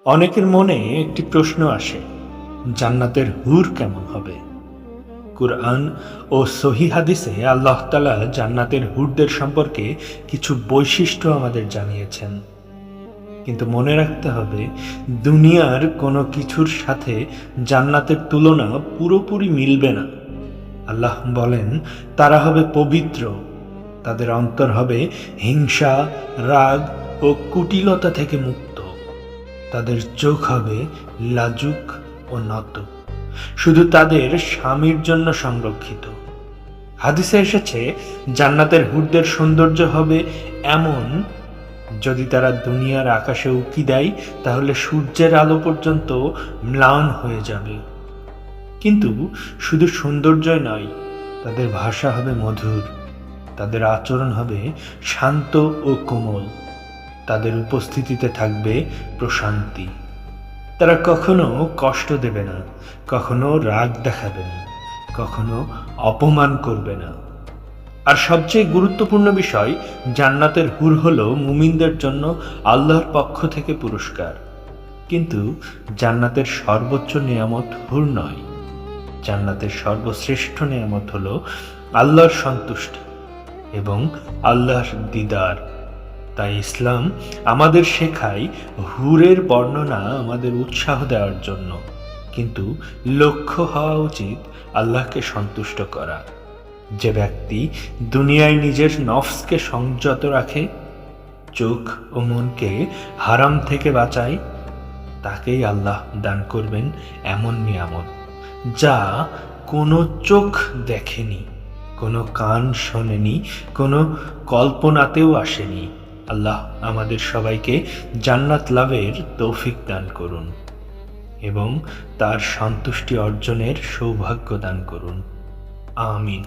অনেকের মনে একটি প্রশ্ন আসে, জান্নাতের হুর কেমন হবে? কুরআন ও সহিহ হাদিসে আল্লাহ তাআলা জান্নাতের হুরদের সম্পর্কে কিছু বৈশিষ্ট্য আমাদের জানিয়েছেন। কিন্তু মনে রাখতে হবে, দুনিয়ার কোনো কিছুর সাথে জান্নাতের তুলনা পুরোপুরি মিলবে না। আল্লাহ বলেন, তারা হবে পবিত্র, তাদের অন্তর হবে হিংসা, রাগ ও কুটিলতা থেকে মুক্ত, তাদের চোখ হবে লাজুক ও নত, শুধু তাদের স্বামীর জন্য সংরক্ষিত। হাদিসে এসেছে, জান্নাতের হুরদের সৌন্দর্য হবে এমন, যদি তারা দুনিয়ার আকাশে উঁকি দেয় তাহলে সূর্যের আলো পর্যন্ত ম্লান হয়ে যাবে। কিন্তু শুধু সৌন্দর্যই নয়, তাদের ভাষা হবে মধুর, তাদের আচরণ হবে শান্ত ও কোমল, তাদের উপস্থিতিতে থাকবে প্রশান্তি। তারা কখনো কষ্ট দেবে না, কখনো রাগ দেখাবে না, কখনো অপমান করবে না। আর সবচেয়ে গুরুত্বপূর্ণ বিষয়, জান্নাতের হুর হলো মুমিনদের জন্য আল্লাহর পক্ষ থেকে পুরস্কার। কিন্তু জান্নাতের সর্বোচ্চ নিয়ামত হুর নয়, জান্নাতের সর্বশ্রেষ্ঠ নিয়ামত হলো আল্লাহর সন্তুষ্টি এবং আল্লাহর দিদার। তাই ইসলাম আমাদের শেখায়, হুরের বর্ণনা আমাদের উৎসাহ দেওয়ার জন্য, কিন্তু লক্ষ্য হওয়া উচিত আল্লাহকে সন্তুষ্ট করা। যে ব্যক্তি দুনিয়ায় নিজের নফসকে সংযত রাখে, চোখ ও মনকে হারাম থেকে বাঁচায়, তাকেই আল্লাহ দান করবেন এমন নিয়ামত যা কোনো চোখ দেখেনি, কোনো কান শোনেনি, কোনো কল্পনাতেও আসেনি। আল্লাহ আমাদের সবাইকে জান্নাত লাভের তৌফিক দান করুন এবং তার সন্তুষ্টি অর্জনের সৌভাগ্য দান করুন। আমিন।